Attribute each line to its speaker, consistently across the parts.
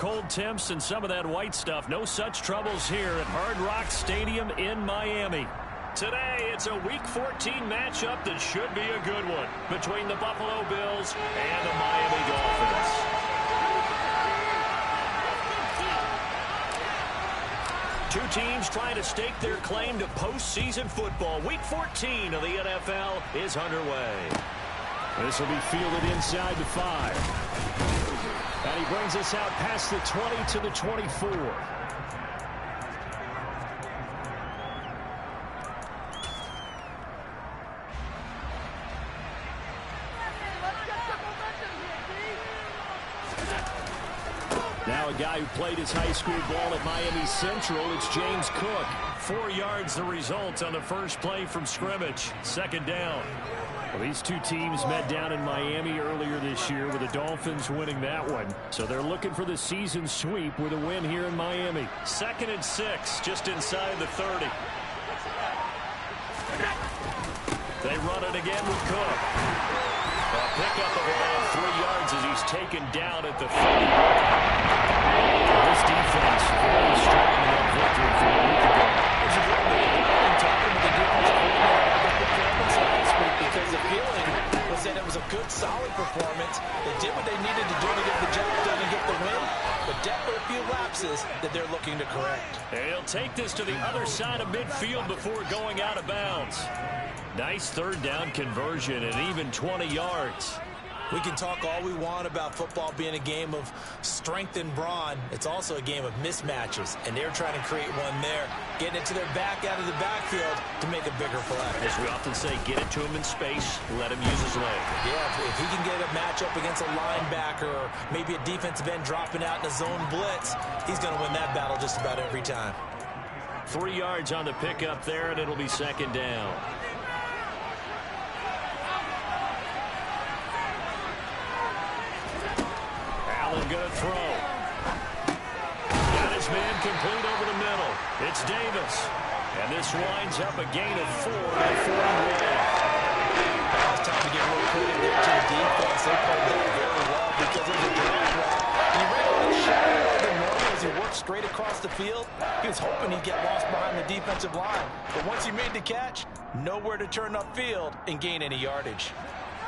Speaker 1: cold temps and some of that white stuff. No such troubles here at Hard Rock Stadium in Miami. Today, it's a Week 14 matchup that should be a good one between the Buffalo Bills and the Miami Dolphins. Two teams trying to stake their claim to postseason football. Week 14 of the NFL is underway.
Speaker 2: This will be fielded inside the 5. And he brings us out past the 20 to the 24. Now a guy who played his high school ball at Miami Central, it's James Cook.
Speaker 1: 4 yards the result on the first play from scrimmage. Second down.
Speaker 2: Well, these two teams met down in Miami earlier this year with the Dolphins winning that one. So they're looking for the season sweep with a win here in Miami.
Speaker 1: 2nd and 6, just inside the 30. They run it again with Cook. A pickup of about 3 yards as he's taken down at the 30.
Speaker 2: This defense very strong in that victory from a week ago.
Speaker 3: It's a great way to talking with the defensive coordinator about the performance last week, because the feeling was that it was a good, solid performance. They did what they needed to do to get the job done and get the win, but definitely a few lapses that they're looking to correct.
Speaker 1: And he'll take this to the other side of midfield before going out of bounds. Nice third down conversion and even 20 yards.
Speaker 3: We can talk all we want about football being a game of strength and brawn. It's also a game of mismatches, and they're trying to create one there, getting it to their back out of the backfield to make a bigger play.
Speaker 1: As we often say, get it to him in space, let him use his leg.
Speaker 3: Yeah, if he can get a matchup against a linebacker or maybe a defensive end dropping out in a zone blitz, he's going to win that battle just about every time.
Speaker 1: 3 yards on the pickup there, and it'll be second down. Allen going to throw. Got his man complete over the middle. It's Davis. And this winds up a gain of 4 at 41.
Speaker 3: Now it's time to give a little credit there to the defense. They played that very well because of the drag route. He ran a little shallower than normal as he worked straight across the field. He was hoping he'd get lost behind the defensive line. But once he made the catch, nowhere to turn upfield and gain any yardage.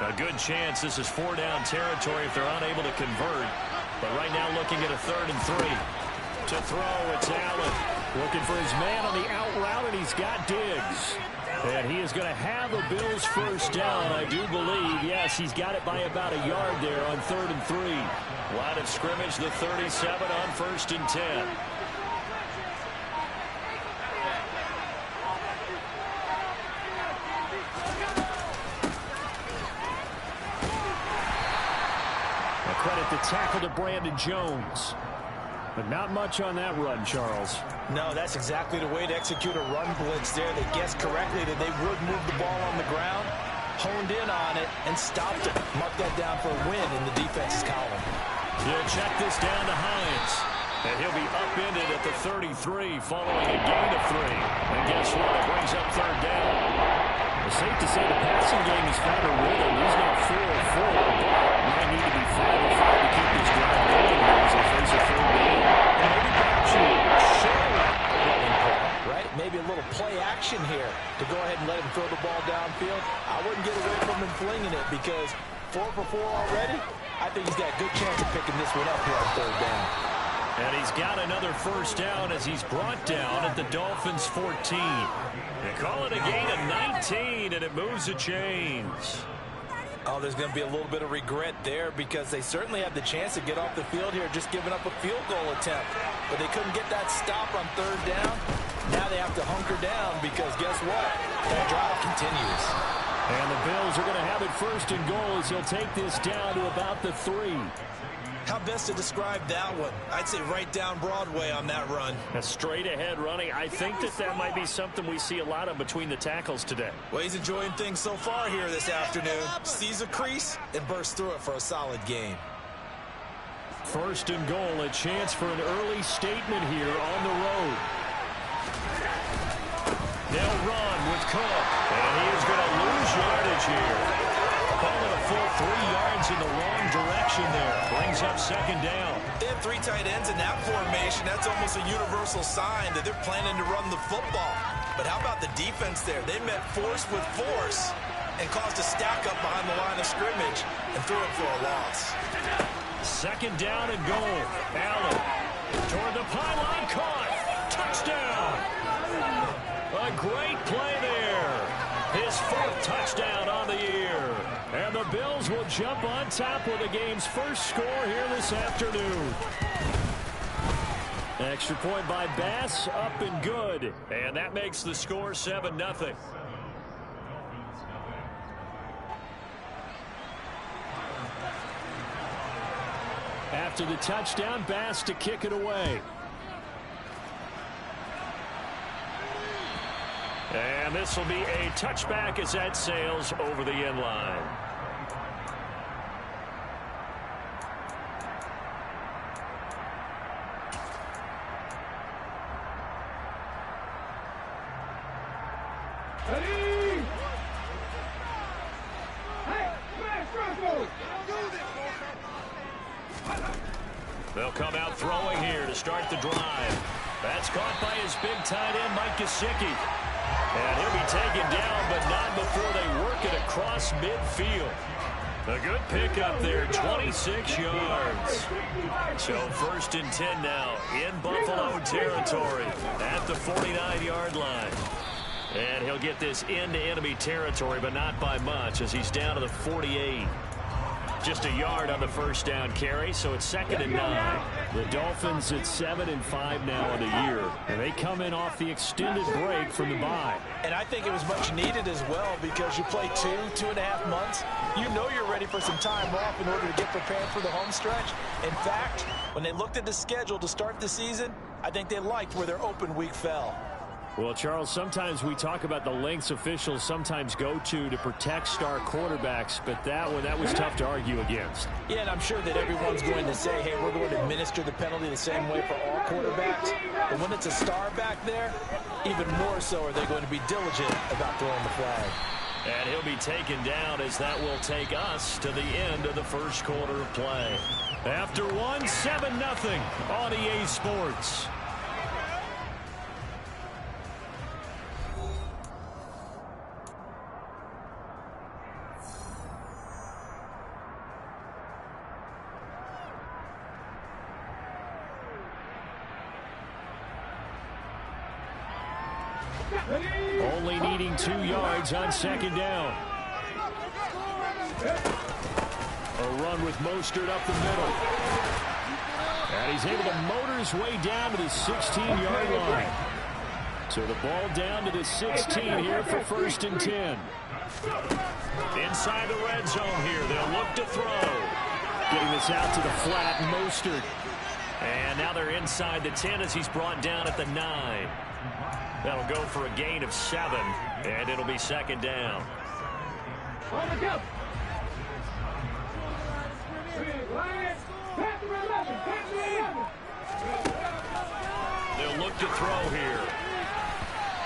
Speaker 1: A good chance this is 4-down territory if they're unable to convert. But right now looking at a 3rd and 3. To throw, it's Allen.
Speaker 2: Looking for his man on the out route, and he's got Diggs. And he is going to have a Bills first down, I do believe. Yes, he's got it by about a yard there on 3rd and 3.
Speaker 1: Line of scrimmage, the 37 on 1st and 10.
Speaker 2: Credit the tackle to Brandon Jones. But not much on that run, Charles.
Speaker 3: No, that's exactly the way to execute a run blitz there. They guessed correctly that they would move the ball on the ground, honed in on it, and stopped it. Mark that down for a win in the defense's column.
Speaker 1: He'll check this down to Hines. And he'll be upended at the 33 following a gain of 3. And guess what? It brings up 3rd down.
Speaker 2: It's safe to say the passing game has found a rhythm. He's not 4-4, but might need to be 5-5 to keep this drive going here as they face a 3rd down.
Speaker 3: And maybe perhaps you show a running play, right? Maybe a little play action here to go ahead and let him throw the ball downfield. I wouldn't get away from him flinging it because 4 for 4 already. I think he's got a good chance of picking this one up here on 3rd down.
Speaker 1: And he's got another first down as he's brought down at the Dolphins' 14. They call it a gain of 19, and it moves the chains.
Speaker 3: Oh, there's going to be a little bit of regret there because they certainly had the chance to get off the field here, just giving up a field goal attempt. But they couldn't get that stop on 3rd down. Now they have to hunker down because guess what? That drive continues.
Speaker 2: And the Bills are going to have it 1st and goal as he'll take this down to about the 3.
Speaker 3: How best to describe that one? I'd say right down Broadway on that run.
Speaker 1: A straight-ahead running. I think that might be something we see a lot of between the tackles today.
Speaker 3: Well, he's enjoying things so far here this afternoon. Sees a crease and bursts through it for a solid gain.
Speaker 2: 1st and goal, a chance for an early statement here on the road.
Speaker 1: They'll run with Cook, and he is going to lose yardage here.
Speaker 2: call it a full 3 yards in the wrong direction there. Brings up second down.
Speaker 3: They have 3 tight ends in that formation. That's almost a universal sign that they're planning to run the football. But how about the defense there? They met force with force and caused a stack up behind the line of scrimmage and threw it for a loss.
Speaker 2: Second down and goal. Allen toward the pylon, caught. Touchdown. A great play there. His 4th touchdown on the year. And the Bills will jump on top with the game's first score here this afternoon. Extra point by Bass, up and good.
Speaker 1: And that makes the score 7-0.
Speaker 2: After the touchdown, Bass to kick it away.
Speaker 1: And this will be a touchback as that sails over the end line. They'll come out throwing here to start the drive. That's caught by his big tight end, Mike Gesicki. And he'll be taken down, but not before they work it across midfield. A good pickup there, 26 yards. So 1st and 10 now in Buffalo territory at the 49-yard line. And he'll get this into enemy territory, but not by much as he's down to the 48. Just a yard on the first down carry, so it's 2nd and 9.
Speaker 2: The Dolphins at 7-5 now on the year, and they come in off the extended break from the bye.
Speaker 3: And I think it was much needed as well because you play 2.5 months. You know you're ready for some time off in order to get prepared for the home stretch. In fact, when they looked at the schedule to start the season, I think they liked where their open week fell.
Speaker 2: Well, Charles, sometimes we talk about the lengths officials sometimes go to protect star quarterbacks, but that was tough to argue against.
Speaker 3: Yeah, and I'm sure that everyone's going to say, hey, we're going to administer the penalty the same way for all quarterbacks. But when it's a star back there, even more so are they going to be diligent about throwing the flag.
Speaker 1: And he'll be taken down as that will take us to the end of the first quarter of play.
Speaker 2: After 7-0 on EA Sports. Only needing 2 yards on second down. A run with Mostert up the middle. And he's able to motor his way down to the 16-yard line. So the ball down to the 16 here for 1st and 10.
Speaker 1: Inside the red zone here, they'll look to throw.
Speaker 2: Getting this out to the flat, Mostert.
Speaker 1: And now they're inside the 10 as he's brought down at the 9. That'll go for a gain of 7, and it'll be 2nd down. They'll look to throw here.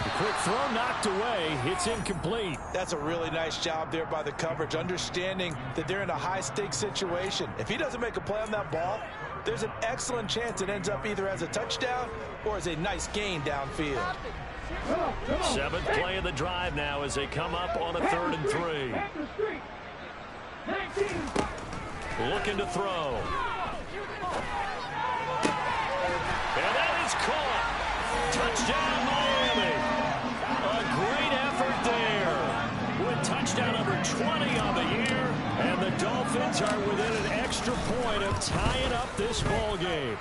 Speaker 2: The quick throw knocked away. It's incomplete.
Speaker 3: That's a really nice job there by the coverage, understanding that they're in a high-stakes situation. If he doesn't make a play on that ball, there's an excellent chance it ends up either as a touchdown or as a nice gain downfield.
Speaker 1: 7th play of the drive now as they come up on a 3rd and 3. Looking to throw. And that is caught. Touchdown, Miami. A great effort there. With touchdown number 20 on the year. And the Dolphins are within an extra point of tying up this ball game.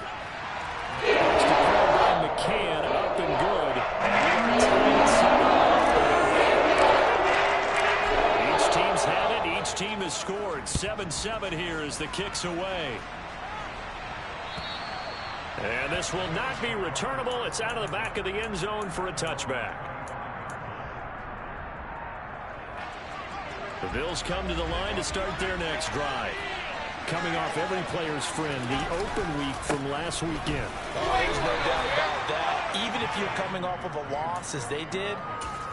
Speaker 2: Extra point by McCann, up and good.
Speaker 1: Each team's had it. Each team has scored. 7-7 here as the kick's away. And this will not be returnable. It's out of the back of the end zone for a touchback. The Bills come to the line to start their next drive.
Speaker 2: Coming off every player's friend, the open week from last weekend.
Speaker 3: Oh, there's no doubt about that. Even if you're coming off of a loss as they did,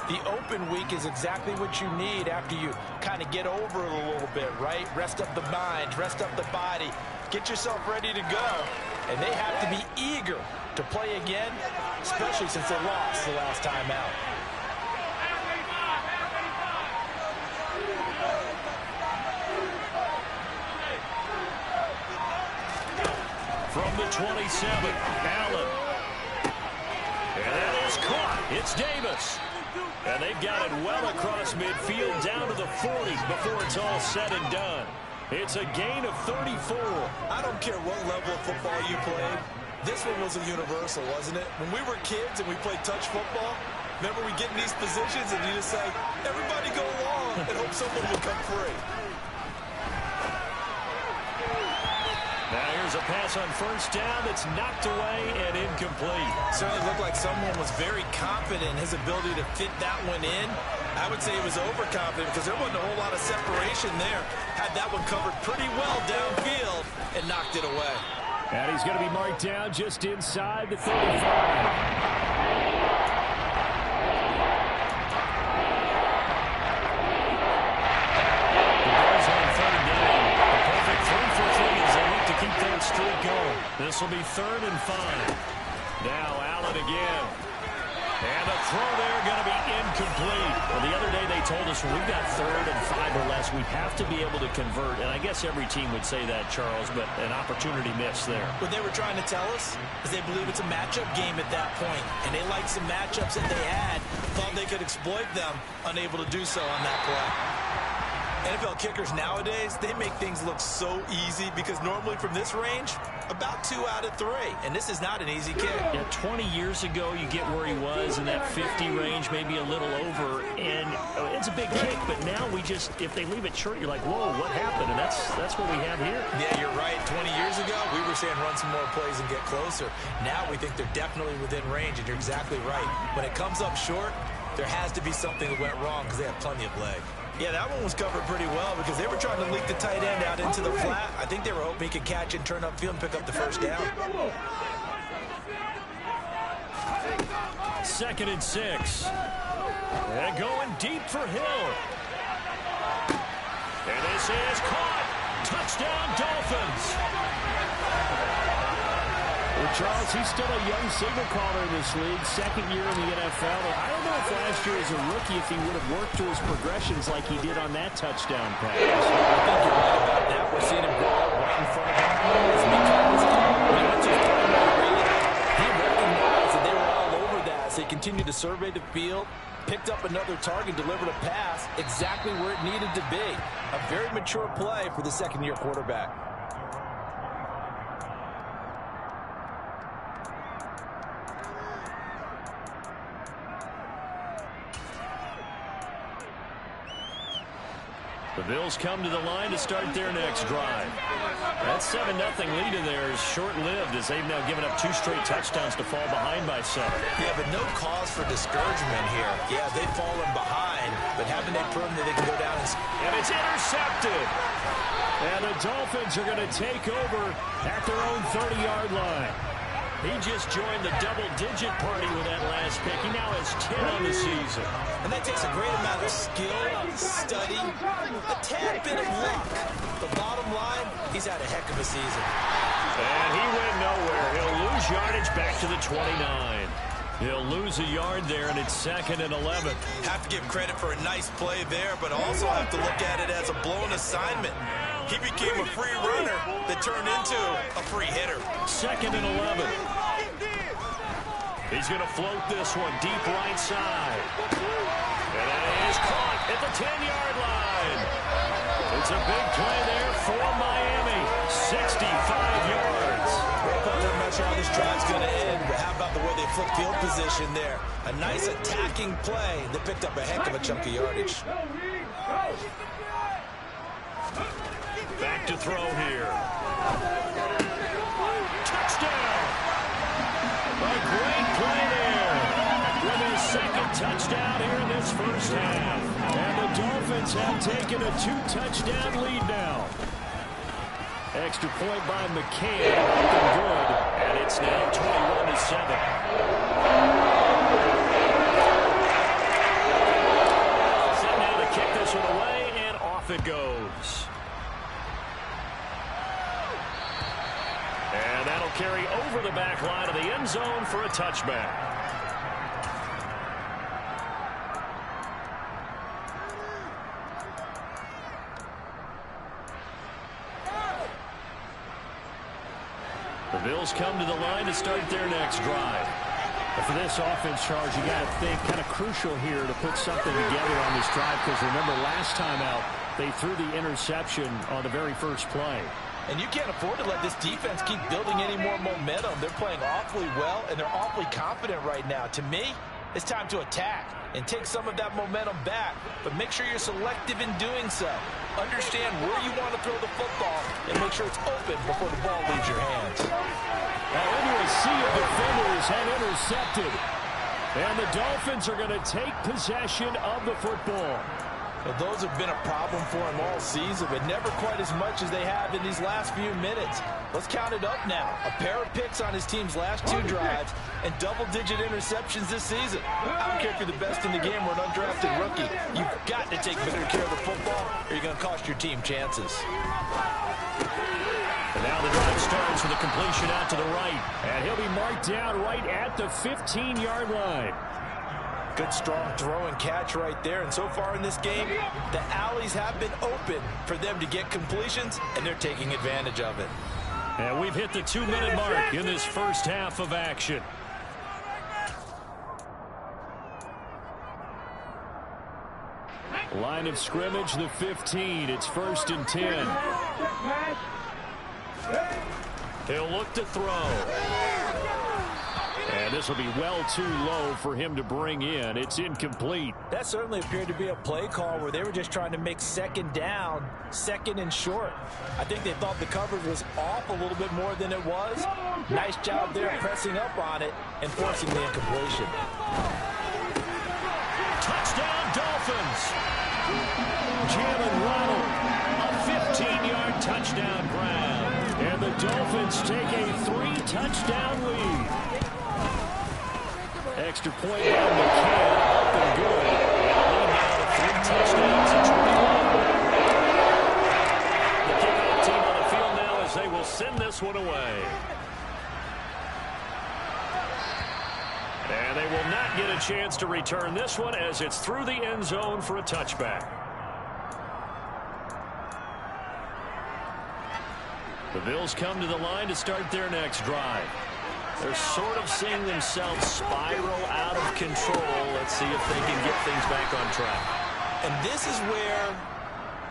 Speaker 3: The open week is exactly what you need after you kind of get over it a little bit, right? Rest up the mind, rest up the body, get yourself ready to go. And they have to be eager to play again, especially since they lost the last time out.
Speaker 1: From the 27, Allen. And that is caught. It's Davis. And they've got it well across midfield down to the 40 before it's all said and done. It's a gain of 34.
Speaker 3: I don't care what level of football you played. This one was a universal, wasn't it? When we were kids and we played touch football, remember we get in these positions and you just say, everybody go along and hope someone will come free.
Speaker 1: Now here's a pass on first down that's knocked away and incomplete.
Speaker 3: Certainly looked like someone was very confident in his ability to fit that one in. I would say he was overconfident because there wasn't a whole lot of separation there. Had that one covered pretty well downfield and knocked it away.
Speaker 1: And he's going to be marked down just inside the 35. Streak going. This will be 3rd and 5. Now Allen again. And a throw there going to be incomplete. Well, the other day they told us when we've got 3rd and 5 or less, we have to be able to convert. And I guess every team would say that, Charles, but an opportunity missed there.
Speaker 3: What they were trying to tell us is they believe it's a matchup game at that point. And they liked some matchups that they had, thought they could exploit them, unable to do so on that play. NFL kickers nowadays, they make things look so easy because normally from this range, about 2 out of 3. And this is not an easy kick.
Speaker 1: Yeah, 20 years ago, you get where he was in that 50 range, maybe a little over. And it's a big kick, but now we just, if they leave it short, you're like, whoa, what happened? And that's what we have here.
Speaker 3: Yeah, you're right. 20 years ago, we were saying run some more plays and get closer. Now we think they're definitely within range, and you're exactly right. When it comes up short, there has to be something that went wrong because they have plenty of leg. Yeah, that one was covered pretty well because they were trying to leak the tight end out into the flat. I think they were hoping he could catch and turn upfield and pick up the first down.
Speaker 1: 2nd and 6. And going deep for Hill. And this is caught. Touchdown, Dolphins. Well, Charles, he's still a young signal caller in this league, 2nd year in the NFL. And I don't know if last year as a rookie if he would have worked through his progressions like he did on that touchdown pass.
Speaker 3: I think you're right about that. We're seeing him grow up right in front of him. It's because when he went to his primary read, he recognized that they were all over that. So he continued to survey the field, picked up another target, delivered a pass exactly where it needed to be. A very mature play for the second-year quarterback.
Speaker 1: The Bills come to the line to start their next drive. That 7-0 lead in there is short-lived as they've now given up 2 straight touchdowns to fall behind by 7.
Speaker 3: Yeah, but no cause for discouragement here. Yeah, they've fallen behind, but haven't they proven that they can go down
Speaker 1: and it's intercepted. And the Dolphins are going to take over at their own 30-yard line. He just joined the double-digit party with that last pick. He now has 10 on the season.
Speaker 3: And that takes a great amount of skill, study, a tad bit of luck. The bottom line, he's had a heck of a season.
Speaker 1: And he went nowhere. He'll lose yardage back to the 29. He'll lose a yard there, and it's 2nd and 11.
Speaker 3: Have to give credit for a nice play there, but also have to look at it as a blown assignment. He became a free runner that turned into a free hitter.
Speaker 1: 2nd and 11. He's going to float this one deep right side. And it is caught at the 10-yard line. It's a big play there for Miami. 65 yards.
Speaker 3: I'm not sure how this drive's going to end, but how about the way they flip field position there? A nice attacking play that picked up a heck of a chunk of yardage.
Speaker 1: Back to throw here. Touchdown! A great play there. With his 2nd touchdown here in this first half. And the Dolphins have taken a 2-touchdown lead now. Extra point by McCann. Looking good. And it's now 21-7. supply to the end zone for a touchback. The Bills come to the line to start their next drive.
Speaker 2: But for this offense, Charles, you got to think kind of crucial here to put something together on this drive, because remember last time out they threw the interception on the very first play.
Speaker 3: And you can't afford to let this defense keep building any more momentum. They're playing awfully well, and they're awfully confident right now. To me, it's time to attack and take some of that momentum back, but make sure you're selective in doing so. Understand where you want to throw the football and make sure it's open before the ball leaves your hands.
Speaker 2: Now into a sea of defenders and intercepted. And the Dolphins are going to take possession of the football.
Speaker 3: Well, those have been a problem for him all season, but never quite as much as they have in these last few minutes. Let's count it up now. A pair of picks on his team's last 2 drives and double-digit interceptions this season. I don't care if you're the best in the game or an undrafted rookie. You've got to take better care of the football or you're going to cost your team chances.
Speaker 1: And now the drive starts with a completion out to the right.
Speaker 2: And he'll be marked down right at the 15-yard line.
Speaker 3: Good, strong throw and catch right there. And so far in this game, the alleys have been open for them to get completions, and they're taking advantage of it.
Speaker 1: And we've hit the 2-minute mark in this first half of action.
Speaker 2: Line of scrimmage, the 15. It's 1st and 10.
Speaker 1: He'll look to throw. And this will be well too low for him to bring in. It's incomplete.
Speaker 3: That certainly appeared to be a play call where they were just trying to make second down, second and short. I think they thought the coverage was off a little bit more than it was. Nice job there pressing up on it and forcing the incompletion.
Speaker 1: Touchdown, Dolphins. Jalen Waddle, a 15-yard touchdown grab.
Speaker 2: And the Dolphins take a 3-touchdown lead. Extra point by McCann, up and good.
Speaker 1: Lead now to 3 touchdowns and 21. The kickoff team on the field now as they will send this one away. And they will not get a chance to return this one as it's through the end zone for a touchback. The Bills come to the line to start their next drive. They're sort of seeing themselves spiral out of control. Let's see if they can get things back on track.
Speaker 3: And this is where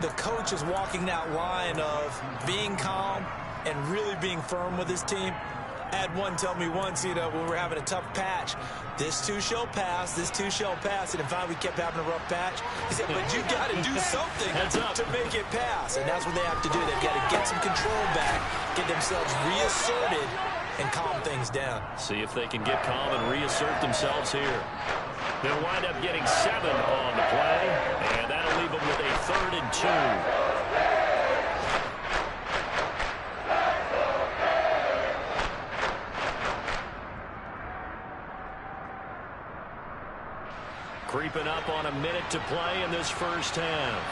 Speaker 3: the coach is walking that line of being calm and really being firm with his team. I had one tell me once, when we're having a tough patch, this too shall pass, this too shall pass. And finally we kept having a rough patch. He said, but you got to do something to make it pass. And that's what they have to do. They've got to get some control back, get themselves reasserted, and calm things down.
Speaker 1: See if they can get calm and reassert themselves here. They'll wind up getting 7 on the play, and that'll leave them with a 3rd and 2. Creeping up on a minute to play in this first half.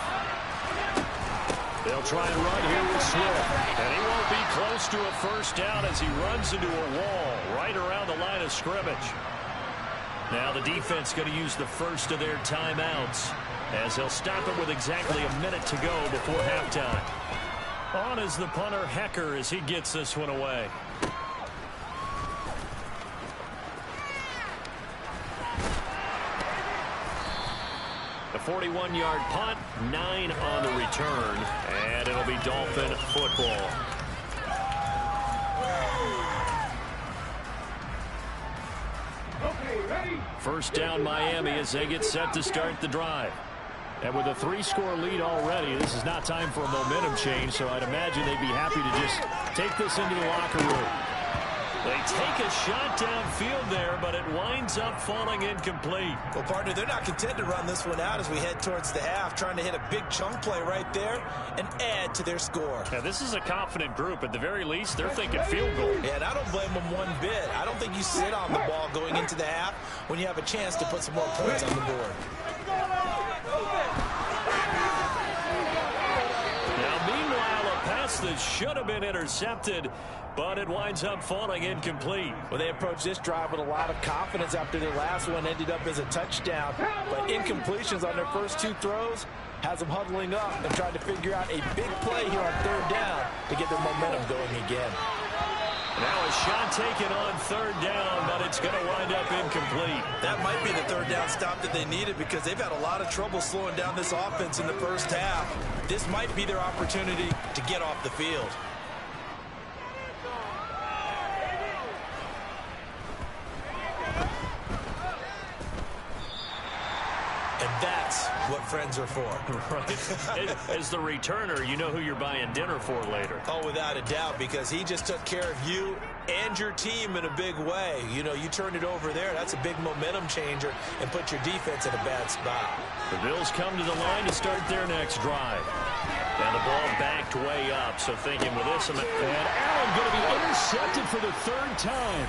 Speaker 1: They'll try and run here with Swift. And he won't be close to a first down as he runs into a wall right around the line of scrimmage. Now the defense going to use the first of their timeouts as they'll stop it with exactly a minute to go before halftime. On is the punter Hecker as he gets this one away. A 41-yard punt, 9 on the return, and it'll be Dolphin football. First down Miami as they get set to start the drive.
Speaker 2: And with a 3-score lead already, this is not time for a momentum change, so I'd imagine they'd be happy to just take this into the locker room.
Speaker 1: They take a shot downfield there, but it winds up falling incomplete.
Speaker 3: Well, partner, they're not content to run this one out as we head towards the half, trying to hit a big chunk play right there and add to their score.
Speaker 1: Yeah, this is a confident group. At the very least, they're thinking field goal.
Speaker 3: Yeah, and I don't blame them one bit. I don't think you sit on the ball going into the half when you have a chance to put some more points on the board.
Speaker 1: that should have been intercepted, but it winds up falling incomplete.
Speaker 3: Well, they approached this drive with a lot of confidence after their last one ended up as a touchdown. But incompletions on their first 2 throws has them huddling up and trying to figure out a big play here on 3rd down to get their momentum going again.
Speaker 1: Now a shot taken on 3rd down, but it's going to wind up incomplete.
Speaker 3: That might be the 3rd down stop that they needed because they've had a lot of trouble slowing down this offense in the first half. This might be their opportunity to get off the field. And that's what friends are for.
Speaker 1: Right. As the returner, you know who you're buying dinner for later.
Speaker 3: Oh, without a doubt, because he just took care of you and your team in a big way. You know, you turned it over there. That's a big momentum changer and put your defense in a bad spot.
Speaker 1: The Bills come to the line to start their next drive. And the ball backed way up, so thinking with this. And Allen going to be intercepted for the 3rd time.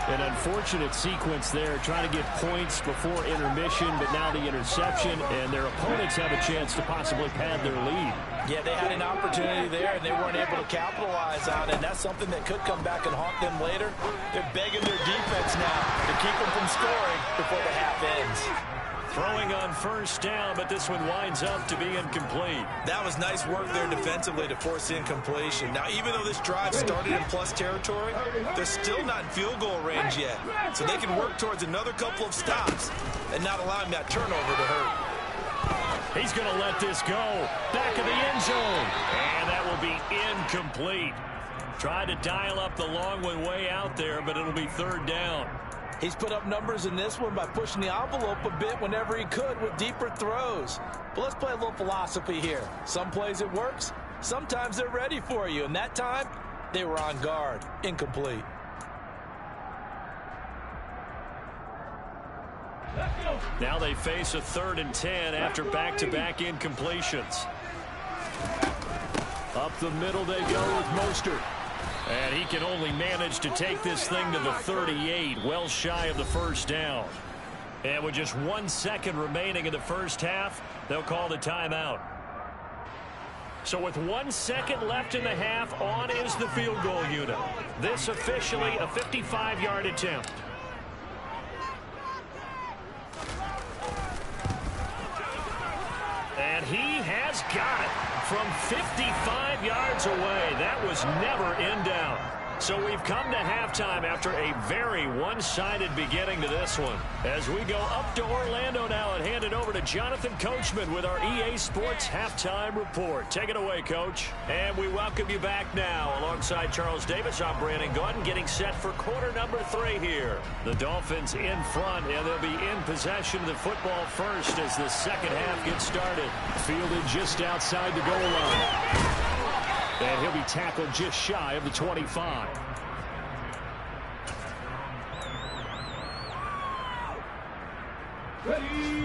Speaker 1: An unfortunate sequence there, trying to get points before intermission, but now the interception, and their opponents have a chance to possibly pad their lead.
Speaker 3: Yeah, they had an opportunity there, and they weren't able to capitalize on it, and that's something that could come back and haunt them later. They're begging their defense now to keep them from scoring before the half ends.
Speaker 1: Throwing on 1st down, but this one winds up to be incomplete.
Speaker 3: That was nice work there defensively to force incompletion. Now, even though this drive started in plus territory, they're still not in field goal range yet. So they can work towards another couple of stops and not allowing that turnover to hurt.
Speaker 1: He's going to let this go. Back of the end zone. And that will be incomplete. Tried to dial up the long one way out there, but it'll be 3rd down.
Speaker 3: He's put up numbers in this one by pushing the envelope a bit whenever he could with deeper throws. But let's play a little philosophy here. Some plays it works, sometimes they're ready for you. And that time, they were on guard. Incomplete.
Speaker 1: Now they face a 3rd and 10 after back-to-back incompletions. Up the middle they go with Mostert. And he can only manage to take this thing to the 38, well shy of the 1st down. And with just 1 second remaining in the first half, they'll call the timeout. So with 1 second left in the half, on is the field goal unit. This officially a 55-yard attempt. And he has got it from 55 yards away. That was never in doubt. So we've come to halftime after a very one-sided beginning to this one. As we go up to Orlando now and hand it over to Jonathan Coachman with our EA Sports Halftime Report. Take it away, Coach. And we welcome you back now. Alongside Charles Davis, I'm Brandon Gaudin, getting set for quarter number 3 here. The Dolphins in front, and they'll be in possession of the football first as the second half gets started. Fielded just outside the goal line. And he'll be tackled just shy of the 25.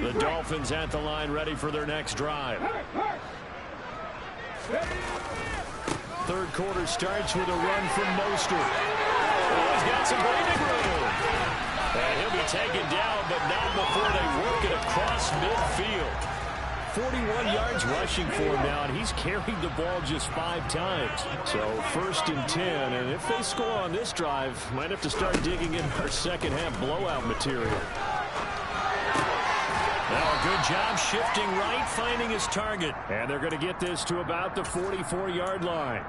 Speaker 1: The Dolphins at the line ready for their next drive. 3rd quarter starts with a run from Mostert. Oh, he's got some breathing room. And he'll be taken down, but not before they work it across midfield. 41 yards rushing for him now, and he's carried the ball just 5 times. So 1st and 10, and if they score on this drive, might have to start digging in our second half blowout material. Now a good job shifting right, finding his target. And they're going to get this to about the 44-yard line.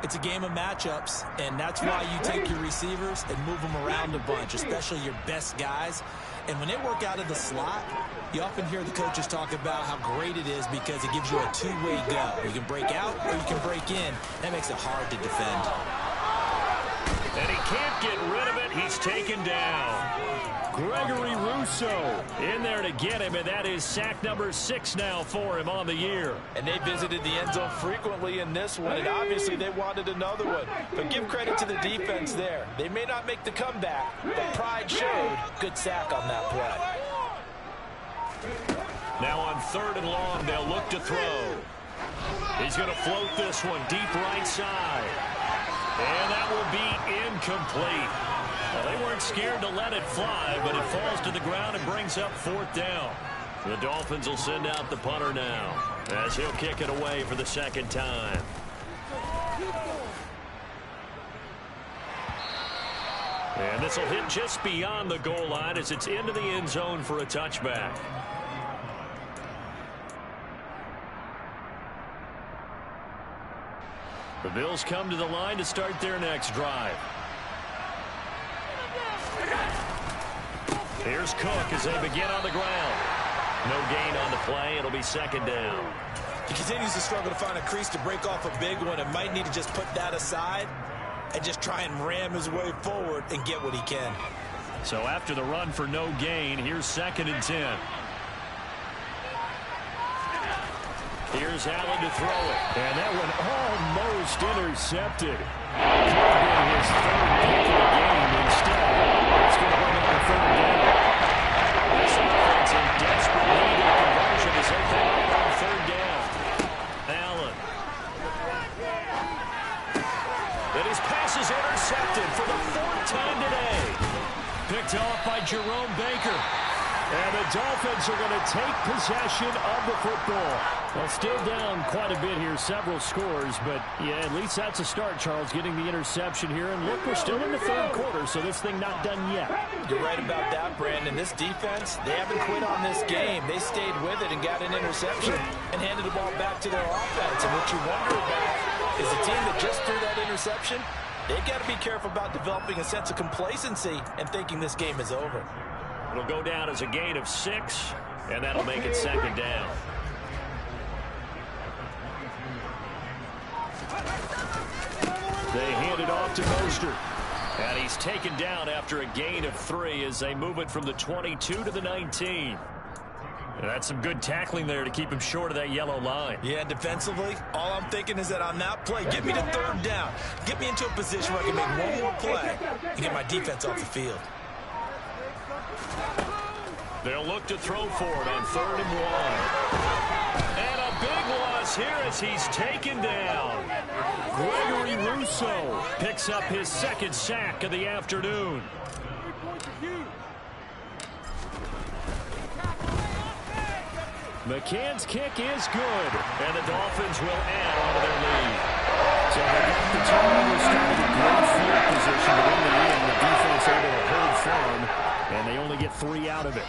Speaker 3: It's a game of matchups, and that's why you take your receivers and move them around a bunch, especially your best guys. And when they work out of the slot, you often hear the coaches talk about how great it is because it gives you a two-way go. You can break out or you can break in. That makes it hard to defend.
Speaker 1: And he can't get rid of it. He's taken down. Gregory Rousseau in there to get him, and that is sack number 6 now for him on the year.
Speaker 3: And they visited the end zone frequently in this one, and obviously they wanted another one. But give credit to the defense there. They may not make the comeback, but pride showed. Good sack on that play.
Speaker 1: Now on 3rd and long, they'll look to throw. He's going to float this one deep right side. And that will be incomplete. Well, they weren't scared to let it fly, but it falls to the ground and brings up 4th down. The Dolphins will send out the punter now, as he'll kick it away for the 2nd time. And this will hit just beyond the goal line as it's into the end zone for a touchback. The Bills come to the line to start their next drive. Here's Cook as they begin on the ground. No gain on the play. It'll be second down.
Speaker 3: He continues to struggle to find a crease to break off a big one and might need to just put that aside and just try and ram his way forward and get what he can.
Speaker 1: So after the run for no gain, here's 2nd and 10. Here's Allen to throw it. And that one almost intercepted. Could have been his 3rd pick of the game instead. It's going to bring up a 3rd down. This offense in desperate need of conversion as they come up on 3rd down. Allen. And his pass is intercepted for the 4th time today. Picked off by Jerome Baker. And the Dolphins are going to take possession of the football. Well, still down quite a bit here, several scores, but yeah, at least that's a start, Charles, getting the interception here. And look, we're still in the 3rd quarter, so this thing not done yet.
Speaker 3: You're right about that, Brandon. This defense, they haven't quit on this game. They stayed with it and got an interception and handed the ball back to their offense. And what you wonder about is the team that just threw that interception, they've got to be careful about developing a sense of complacency and thinking this game is over.
Speaker 1: It'll go down as a gain of 6, and that'll make it 2nd down. They hand it off to Mostert. And he's taken down after a gain of 3 as they move it from the 22 to the 19. And that's some good tackling there to keep him short of that yellow line.
Speaker 3: Yeah, defensively, all I'm thinking is that on that play, get me to 3rd down. Get me into a position where I can make one more play and get my defense off the field.
Speaker 1: They'll look to throw for it on 3rd and 1. And a big loss here as he's taken down. Gregory Rousseau picks up his 2nd sack of the afternoon. McCann's kick is good, and the Dolphins will add on to their lead. So they got the turnover, started a great field position, but in the end, the defense able to hold firm, and they only get 3 out of it.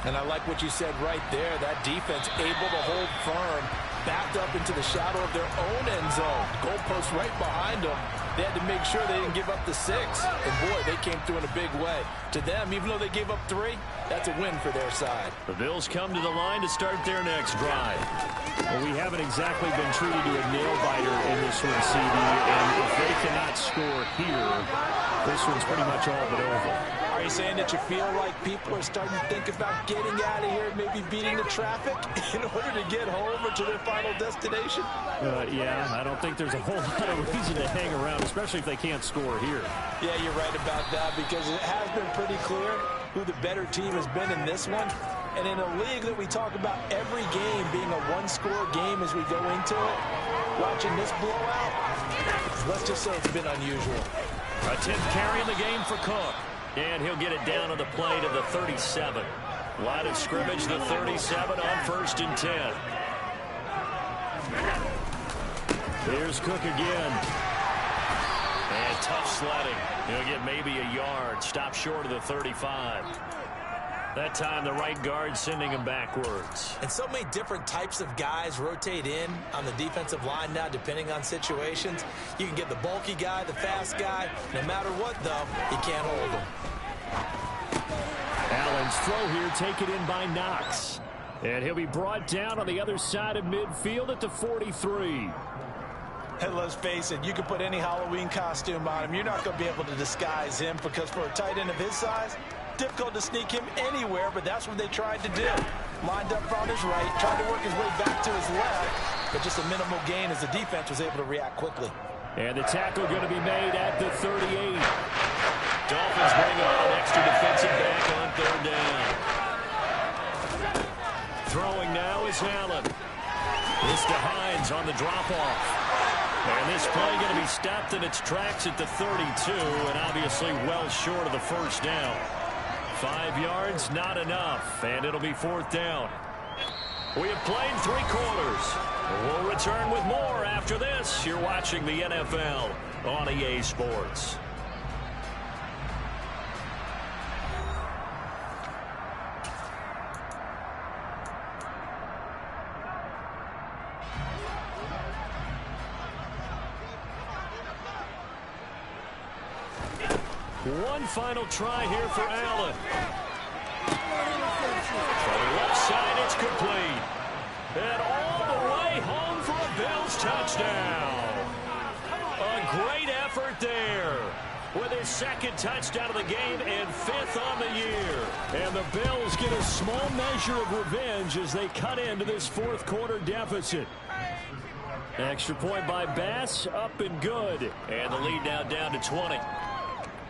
Speaker 3: And I like what you said right there. That defense able to hold firm, backed up into the shadow of their own end zone. Goalpost right behind them. They had to make sure they didn't give up the 6. And, boy, they came through in a big way. To them, even though they gave up 3, that's a win for their side.
Speaker 1: The Bills come to the line to start their next drive. Well, we haven't exactly been treated to a nail-biter in this one, CD. And if they cannot score here, this one's pretty much all but over.
Speaker 3: Are you saying that you feel like people are starting to think about getting out of here, maybe beating the traffic in order to get home or to their final destination?
Speaker 1: Yeah, I don't think there's a whole lot of reason to hang around, especially if they can't score here.
Speaker 3: Yeah, you're right about that because it has been pretty clear who the better team has been in this one. And in a league that we talk about every game being a one-score game as we go into it, watching this blowout, let's just say it's been unusual.
Speaker 1: A 10th carry in the game for Cook. And he'll get it down on the play to the 37. Line of scrimmage, the 37 on 1st and 10. Here's Cook again. And tough sledding. He'll get maybe a yard. Stop short of the 35. That time the right guard sending him backwards.
Speaker 3: And so many different types of guys rotate in on the defensive line now depending on situations. You can get the bulky guy, the fast guy. No matter what, though, you can't hold him.
Speaker 1: Allen's throw here taken in by Knox. And he'll be brought down on the other side of midfield at the 43.
Speaker 3: And let's face it, you can put any Halloween costume on him. You're not going to be able to disguise him because for a tight end of his size, difficult to sneak him anywhere, but that's what they tried to do. Lined up on his right, tried to work his way back to his left, but just a minimal gain as the defense was able to react quickly.
Speaker 1: And the tackle going to be made at the 38. Dolphins bring on an extra defensive back on 3rd down. Throwing now is Allen. It's to Hines on the drop-off. And this play going to be stopped in its tracks at the 32, and obviously well short of the 1st down. 5 yards, not enough, and it'll be 4th down. We have played 3 quarters. We'll return with more after this. You're watching the NFL on EA Sports. One final try here for Allen. From the left side, it's complete. And all the way home for a Bills touchdown. A great effort there with his second touchdown of the game and 5th on the year. And the Bills get a small measure of revenge as they cut into this fourth quarter deficit. Extra point by Bass, up and good. And the lead now down to 20.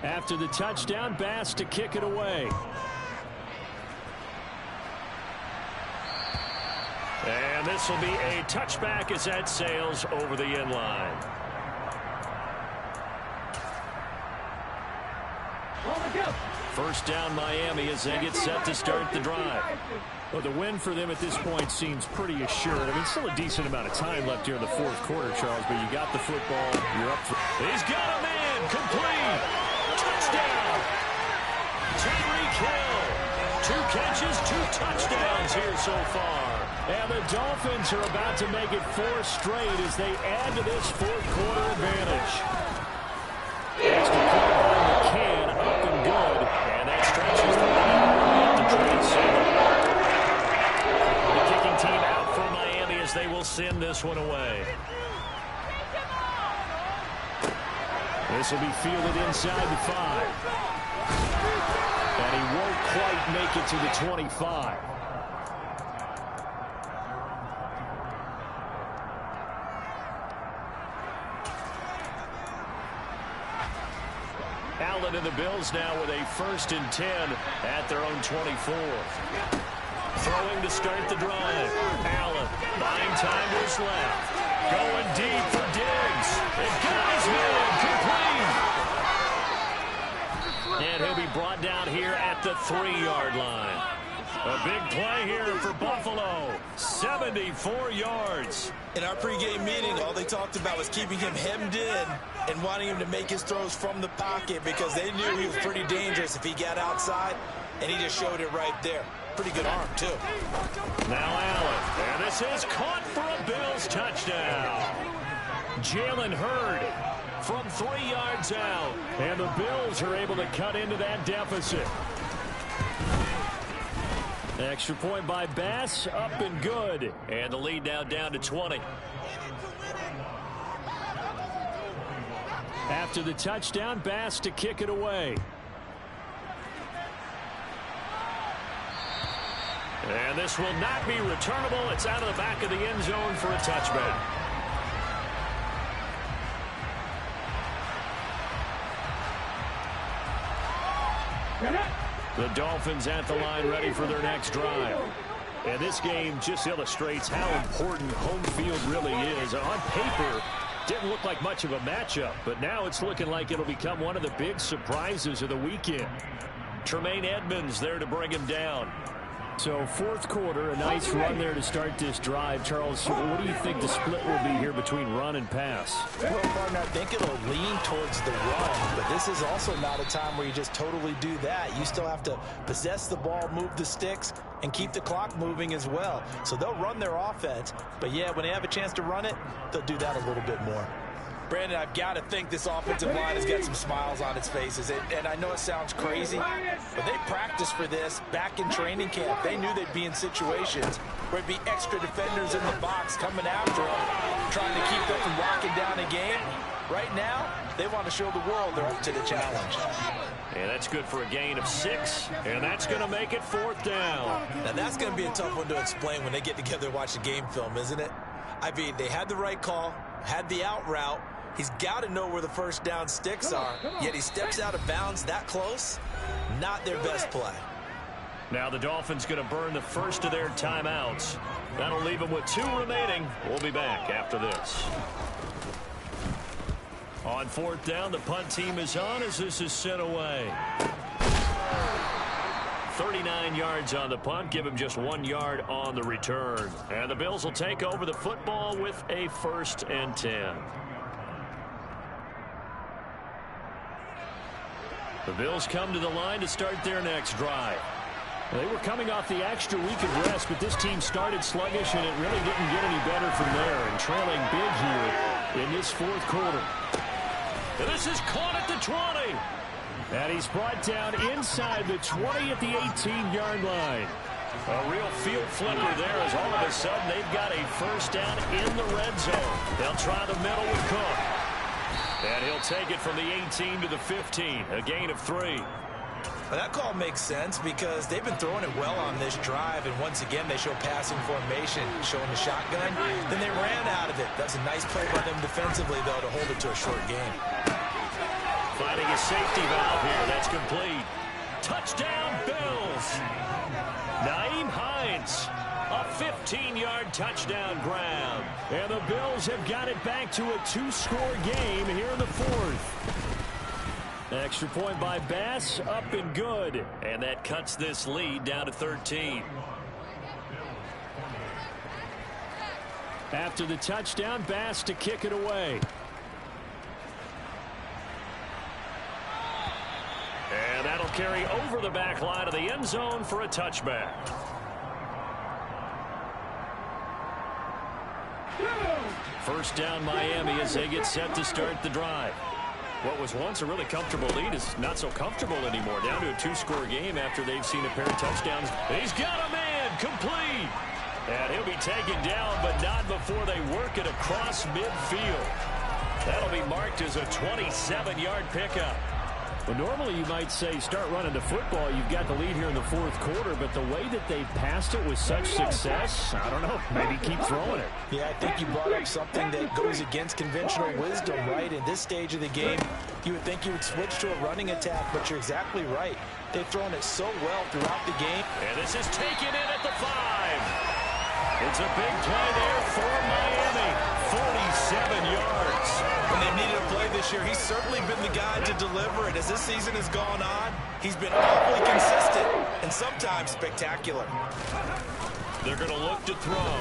Speaker 1: After the touchdown, Bass to kick it away. And this will be a touchback as that sails over the end line. First down Miami as they get set to start the drive. Well, the win for them at this point seems pretty assured. I mean, still a decent amount of time left here in the fourth quarter, Charles, but you got the football. You're up for. He's got a man. Complete. Touchdown. Tyreek Hill. 2 catches, 2 touchdowns here so far. And the Dolphins are about to make it 4 straight as they add to this fourth quarter advantage. Extra point by McCann, up and good. And that stretches the lead at the 27. The kicking team out for Miami as they will send this one away. This will be fielded inside the 5. And he won't quite make it to the 25. Allen and the Bills now with a 1st and 10 at their own 24. Throwing to start the drive. Allen buying time to his left. Going deep for Diggs. And got his man complete. And he'll be brought down here at the 3-yard line. A big play here for Buffalo. 74 yards.
Speaker 3: In our pregame meeting, all they talked about was keeping him hemmed in and wanting him to make his throws from the pocket because they knew he was pretty dangerous if he got outside, and he just showed it right there. Pretty good arm, too.
Speaker 1: Now Allen, and this is caught for a Bills touchdown. Jalen Hurd from 3 yards out, and the Bills are able to cut into that deficit. Extra point by Bass, up and good. And the lead now down to 20. After the touchdown, Bass to kick it away. And this will not be returnable. It's out of the back of the end zone for a touchback. The Dolphins at the line ready for their next drive. And this game just illustrates how important home field really is. On paper, didn't look like much of a matchup, but now it's looking like it'll become one of the big surprises of the weekend. Tremaine Edmonds there to bring him down. So fourth quarter, a nice run there to start this drive. Charles, what do you think the split will be here between run and pass?
Speaker 3: Well, partner, I think it'll lean towards the run, but this is also not a time where you just totally do that. You still have to possess the ball, move the sticks, and keep the clock moving as well. So they'll run their offense, but yeah, when they have a chance to run it, they'll do that a little bit more. Brandon, I've got to think this offensive line has got some smiles on its faces. And I know it sounds crazy, but they practiced for this back in training camp. They knew they'd be in situations where it'd be extra defenders in the box coming after them, trying to keep them from locking down a game. Right now, they want to show the world they're up to the challenge.
Speaker 1: And that's good for a gain of 6, and that's going to make it 4th down.
Speaker 3: Now, that's going to be a tough one to explain when they get together and watch the game film, isn't it? I mean, they had the right call, had the out route. He's got to know where the first down sticks are, yet he steps out of bounds that close. Not their best play.
Speaker 1: Now the Dolphins going to burn the first of their timeouts. That'll leave them with 2 remaining. We'll be back after this. On 4th down, the punt team is on as this is sent away. 39 yards on the punt, give him just 1 yard on the return. And the Bills will take over the football with a 1st and 10. The Bills come to the line to start their next drive. They were coming off the extra week of rest, but this team started sluggish, and it really didn't get any better from there, and trailing big here in this 4th quarter. And this is caught at the 20. And he's brought down inside the 20 at the 18-yard line. A real field flipper there, as all of a sudden they've got a 1st down in the red zone. They'll try the middle with Cook. And he'll take it from the 18 to the 15, a gain of 3.
Speaker 3: Well, that call makes sense because they've been throwing it well on this drive, and once again they show passing formation, showing the shotgun. Then they ran out of it. That's a nice play by them defensively, though, to hold it to a short game.
Speaker 1: Finding a safety valve here. That's complete. Touchdown, Bills. Nyheim Hines, a 15-yard touchdown grab. And the Bills have got it back to a 2-score game here in the 4th. Extra point by Bass, up and good. And that cuts this lead down to 13. After the touchdown, Bass to kick it away. And that'll carry over the back line of the end zone for a touchback. First down Miami as they get set to start the drive. What was once a really comfortable lead is not so comfortable anymore. Down to a 2-score game after they've seen a pair of touchdowns. He's got a man complete. And he'll be taken down, but not before they work it across midfield. That'll be marked as a 27-yard pickup. Well, normally you might say start running the football. You've got the lead here in the 4th quarter, but the way that they passed it with such success, I don't know, maybe keep throwing it.
Speaker 3: Yeah, I think you brought up something that goes against conventional wisdom, right? In this stage of the game, you would think you would switch to a running attack, but you're exactly right. They've thrown it so well throughout the game.
Speaker 1: And this is taken in at the 5. It's a big play there for Miami. 47 yards.
Speaker 3: When they've needed a play this year, he's certainly been the guy to deliver it. As this season has gone on, he's been awfully consistent and sometimes spectacular.
Speaker 1: They're going to look to throw.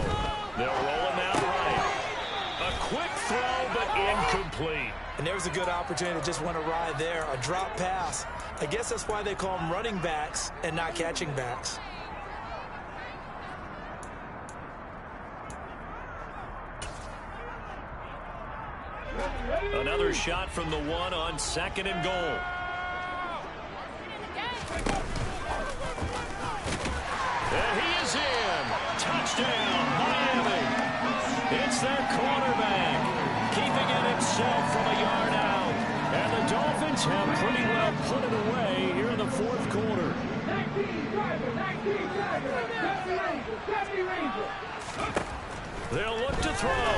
Speaker 1: They'll roll him out right. A quick throw, but incomplete.
Speaker 3: And there's a good opportunity that just went awry there. A drop pass. I guess that's why they call them running backs and not catching backs.
Speaker 1: Another shot from the 1 on 2nd and goal. And he is in. Touchdown, Miami. It's their quarterback, keeping it himself from a yard out. And the Dolphins have pretty well put it away here in the 4th quarter. They'll look to throw.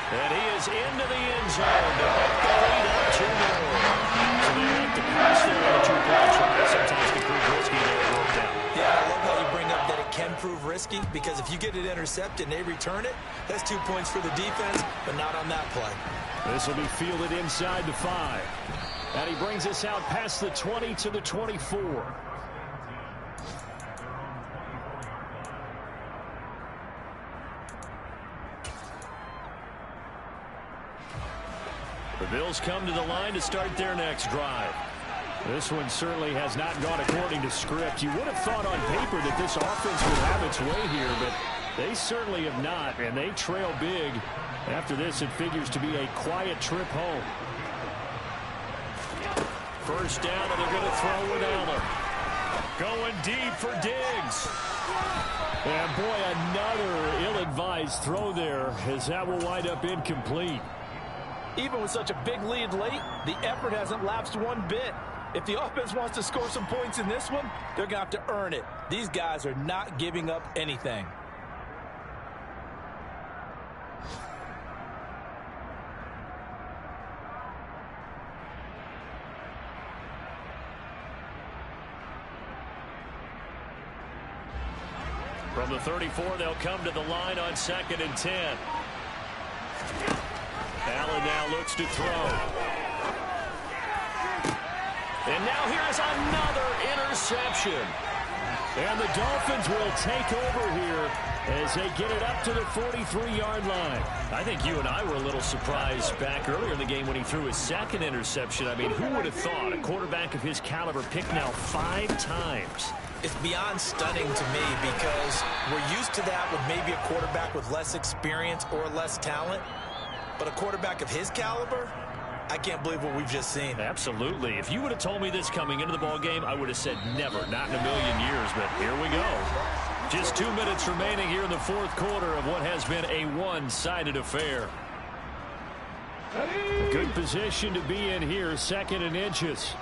Speaker 1: And he is into the end zone to make the lead up 2 more. So they like to pass there on a 2-point try. Sometimes can prove risky there at work down.
Speaker 3: Yeah, I love how you bring up that it can prove risky, because if you get it intercepted and they return it, that's 2 points for the defense, but not on that play.
Speaker 1: This will be fielded inside the 5. And he brings us out past the 20 to the 24. The Bills come to the line to start their next drive. This one certainly has not gone according to script. You would have thought on paper that this offense would have its way here, but they certainly have not, and they trail big. After this, it figures to be a quiet trip home. First down, and they're going to throw with Allen. Going deep for Diggs. And boy, another ill-advised throw there, as that will wind up incomplete.
Speaker 4: Even with such a big lead late, the effort hasn't lapsed one bit. If the offense wants to score some points in this one, they're going to have to earn it. These guys are not giving up anything.
Speaker 1: From the 34, they'll come to the line on 2nd and 10. Allen now looks to throw. And now here's another interception. And the Dolphins will take over here as they get it up to the 43-yard line. I think you and I were a little surprised back earlier in the game when he threw his second interception. I mean, who would have thought a quarterback of his caliber picked now 5 times?
Speaker 4: It's beyond stunning to me because we're used to that with maybe a quarterback with less experience or less talent. But a quarterback of his caliber, I can't believe what we've just seen.
Speaker 1: Absolutely. If you would have told me this coming into the ball game, I would have said never, not in a million years. But here we go. Just 2 minutes remaining here in the fourth quarter of what has been a one-sided affair. A good position to be in here, 2nd and inches.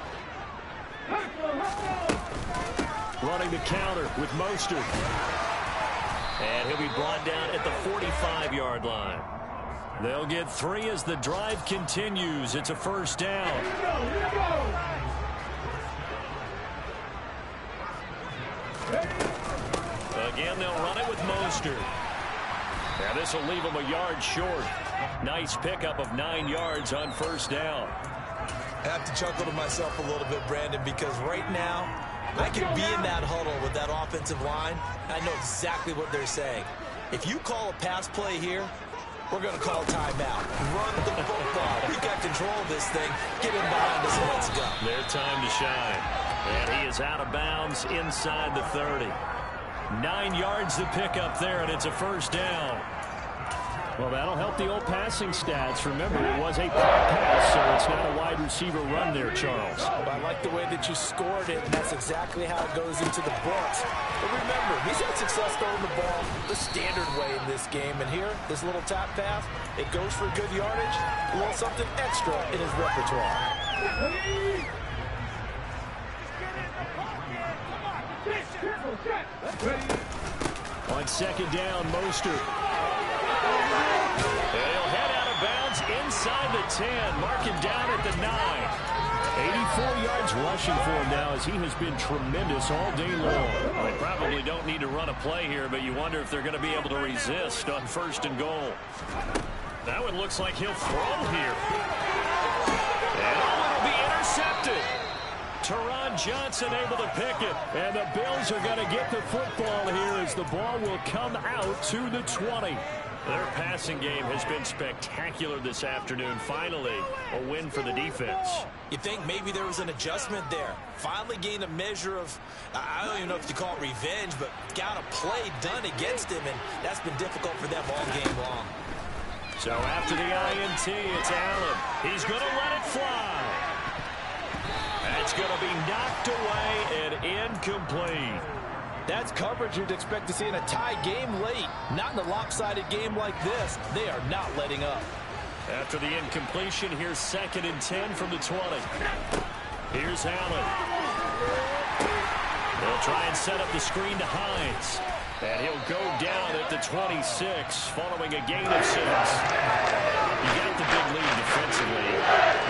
Speaker 1: Running the counter with Mostert. And he'll be brought down at the 45-yard line. They'll get 3 as the drive continues. It's a first down. Again, they'll run it with Mostert. Now this will leave him a yard short. Nice pickup of 9 yards on first down.
Speaker 4: I have to chuckle to myself a little bit, Brandon, because right now I could be in that huddle with that offensive line. I know exactly what they're saying. If you call a pass play here, we're going to call timeout. Run the football. We got control of this thing. Get him behind us and let's go.
Speaker 1: Their time to shine. And he is out of bounds inside the 30. 9 yards to pick up there, and it's a first down. Well, that'll help the old passing stats. Remember, it was a pop pass, so it's not a wide receiver run there, Charles.
Speaker 4: Well, I like the way that you scored it, and that's exactly how it goes into the books. But remember, he's had success throwing the ball the standard way in this game. And here, this little tap pass, it goes for good yardage, a little something extra in his repertoire.
Speaker 1: On second down, Mostert. He'll head out of bounds inside the 10. Mark him down at the 9. 84 yards rushing for him now as he has been tremendous all day long. Well, they probably don't need to run a play here, but you wonder if they're going to be able to resist on first and goal. That one looks like he'll throw here. And it'll be intercepted. Teron Johnson able to pick it. And the Bills are going to get the football here as the ball will come out to the 20. Their passing game has been spectacular this afternoon. Finally, a win for the defense.
Speaker 4: You think maybe there was an adjustment there. Finally gained a measure of, I don't even know if you call it revenge, but got a play done against him, and that's been difficult for them all game long.
Speaker 1: So after the INT, it's Allen. He's going to let it fly. That's going to be knocked away and incomplete.
Speaker 4: That's coverage you'd expect to see in a tie game late. Not in a lopsided game like this. They are not letting up.
Speaker 1: After the incompletion, here's 2nd and 10 from the 20. Here's Allen. They'll try and set up the screen to Hines. And he'll go down at the 26 following a gain of 6. You got the big lead defensively.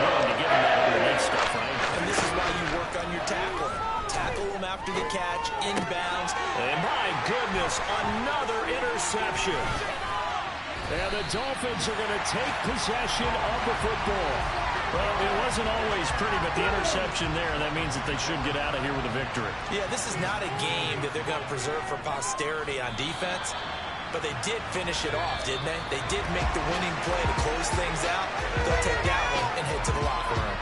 Speaker 1: Willing to give him that underneath stuff, right?
Speaker 4: And this is why you work on your tackling. Tackle him after the catch, inbounds.
Speaker 1: And my goodness, another interception. And the Dolphins are going to take possession of the football. Well, it wasn't always pretty, but the interception there, that means that they should get out of here with a victory.
Speaker 4: Yeah, this is not a game that they're going to preserve for posterity on defense, but they did finish it off, didn't they? They did make the winning play to close things out. They'll take that one and head to the locker room.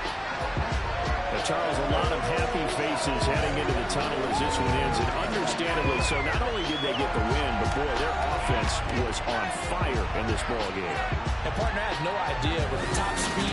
Speaker 1: Charles, a lot of happy faces heading into the tunnel as this one ends, and understandably so. Not only did they get the win, but boy, their offense was on fire in this ball game.
Speaker 4: And partner, I had no idea with the top speed